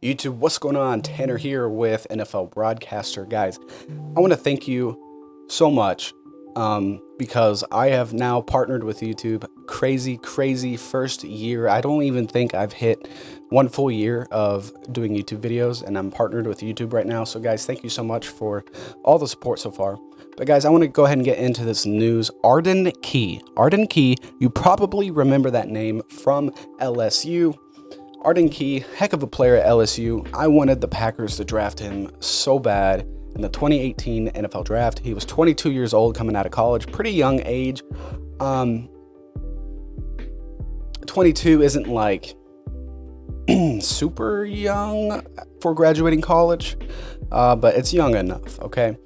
YouTube, what's going on? Tanner here with NFL Broadcaster. Guys, I want to thank you so much because I have now partnered with YouTube. Crazy first year. I don't even think I've hit 1 full year of doing YouTube videos, and I'm partnered with YouTube right now. So guys, thank you so much for all the support so far. But guys, I want to go ahead and get into this news. Arden Key. Arden Key, you probably remember that name from LSU. Arden Key, heck of a player at LSU. I wanted the Packers to draft him so bad in the 2018 NFL draft. He was 22 years old coming out of college, pretty young age. 22 isn't like super young for graduating college, but it's young enough, okay?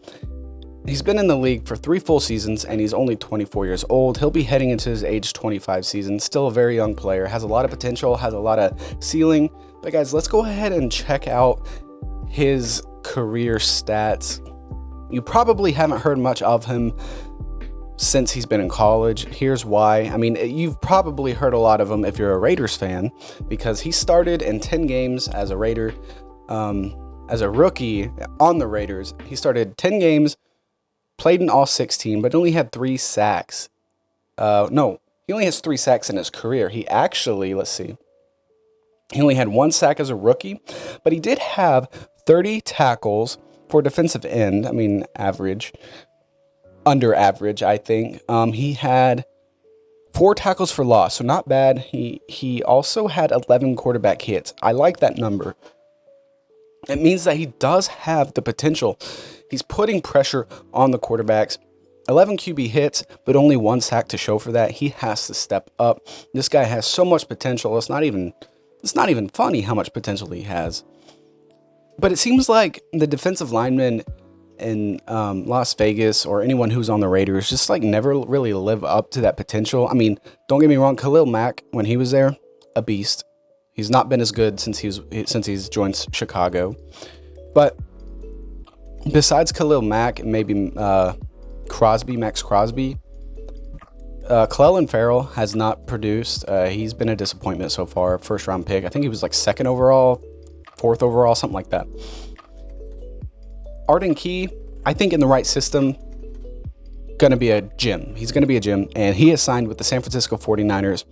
He's been in the league for 3 full seasons, and he's only 24 years old. He'll be heading into his age 25 season. Still a very young player. Has a lot of potential, has a lot of ceiling. But guys, let's go ahead and check out his career stats. You probably haven't heard much of him since he's been in college. Here's why. I mean, you've probably heard a lot of him if you're a Raiders fan, because he started in 10 games as a Raider. As a rookie on the Raiders, he started 10 games, played in all 16, but only had 3 sacks. No, he only has 3 sacks in his career. He actually, let's see, he only had 1 sack as a rookie, but he did have 30 tackles for defensive end. I mean, average, under average, I think. He had 4 tackles for loss, so not bad. He also had 11 quarterback hits. I like that number. It means that he does have the potential. He's putting pressure on the quarterbacks. 11 QB hits, but only 1 sack to show for that. He has to step up. This guy has so much potential. It's not even funny how much potential he has. But it seems like the defensive linemen in Las Vegas or anyone who's on the Raiders just like never really live up to that potential. I mean, don't get me wrong, Khalil Mack, when he was there, a beast. He's not been as good since he's joined Chicago. But besides Khalil Mack and maybe Max Crosby, Clelin Ferrell has not produced. He's been a disappointment so far. First round pick. I think he was like 2nd overall, 4th overall, something like that. Arden Key, I think in the right system, going to be a gem. He's going to be a gem, and he is signed with the San Francisco 49ers.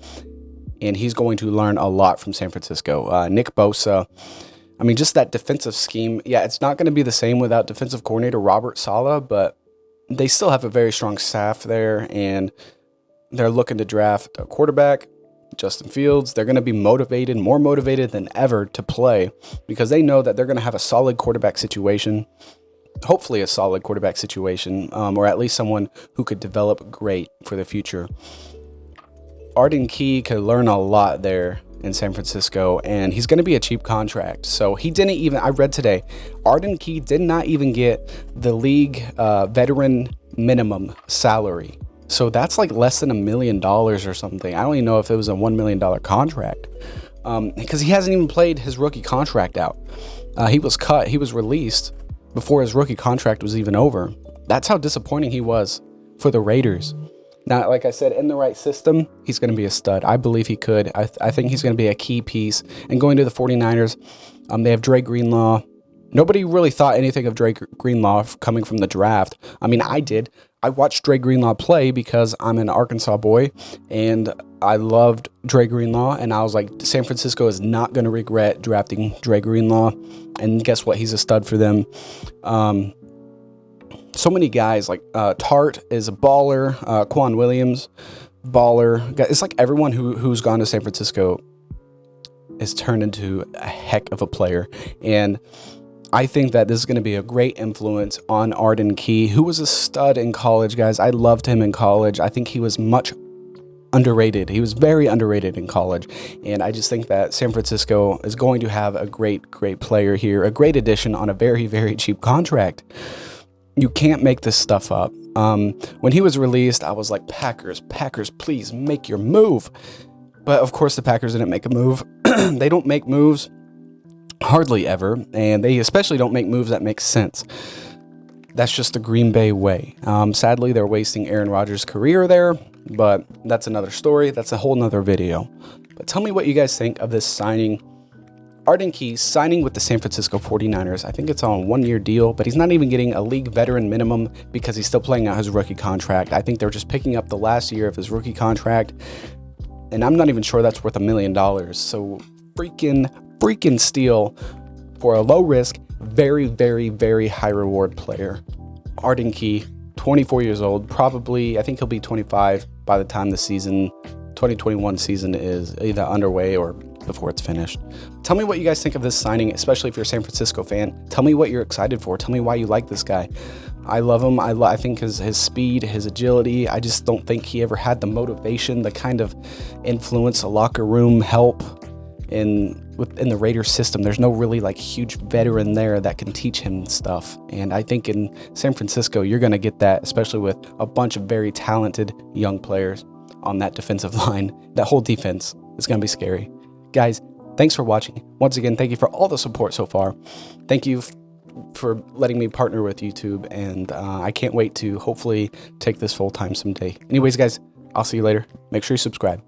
And he's going to learn a lot from San Francisco. Nick Bosa, I mean, just that defensive scheme. Yeah, it's not going to be the same without defensive coordinator Robert Saleh, but they still have a very strong staff there, and they're looking to draft a quarterback, Justin Fields. They're going to be motivated, more motivated than ever to play, because they know that they're going to have a solid quarterback situation, hopefully a solid quarterback situation, or at least someone who could develop great for the future. Arden Key could learn a lot there in San Francisco, and he's going to be a cheap contract. So he didn't even, I read today, Arden Key did not even get the league veteran minimum salary. So that's like less than $1 million or something. I don't even know if it was a $1 million contract, because he hasn't even played his rookie contract out. He was cut. He was released before his rookie contract was even over. That's how disappointing he was for the Raiders. Now, like I said, in the right system, he's going to be a stud. I believe he could. I think he's going to be a key piece. And going to the 49ers, they have Dre Greenlaw. Nobody really thought anything of Dre Greenlaw coming from the draft. I mean, I did. I watched Dre Greenlaw play because I'm an Arkansas boy, and I loved Dre Greenlaw. And I was like, San Francisco is not going to regret drafting Dre Greenlaw. And guess what? He's a stud for them. So many guys, like Tart is a baller, Quan Williams, baller. It's like everyone who's gone to San Francisco is turned into a heck of a player. And I think that this is going to be a great influence on Arden Key, who was a stud in college, guys. I loved him in college. I think he was much underrated. He was very underrated in college. And I just think that San Francisco is going to have a great player here, a great addition on a very cheap contract. You can't make this stuff up. When he was released, I was like, Packers, please make your move. But of course, the Packers didn't make a move. They don't make moves hardly ever, and they especially don't make moves that make sense. That's just the Green Bay way. Sadly, they're wasting Aaron Rodgers' career there, but that's another story. That's a whole nother video. But tell me what you guys think of this signing Arden Key signing with the San Francisco 49ers. I think it's on a 1-year deal, but he's not even getting a league veteran minimum because he's still playing out his rookie contract. I think they're just picking up the last year of his rookie contract, and I'm not even sure that's worth $1 million. So freaking steal for a low risk, very, very, very high reward player. Arden Key, 24 years old, probably, I think he'll be 25 by the time the 2021 season is either underway or before it's finished. Tell me what you guys think of this signing, especially if you're a San Francisco fan. Tell me what you're excited for. Tell me why you like this guy. I love him. I think his speed, his agility, I just don't think he ever had the motivation, the kind of influence, a locker room help in the Raiders system. There's no really like huge veteran there that can teach him stuff. And I think in San Francisco, you're going to get that, especially with a bunch of very talented young players on that defensive line. That whole defense is going to be scary. Guys, thanks for watching. Once again, thank you for all the support so far. Thank you for letting me partner with YouTube, and I can't wait to hopefully take this full time someday. Anyways, guys, I'll see you later. Make sure you subscribe.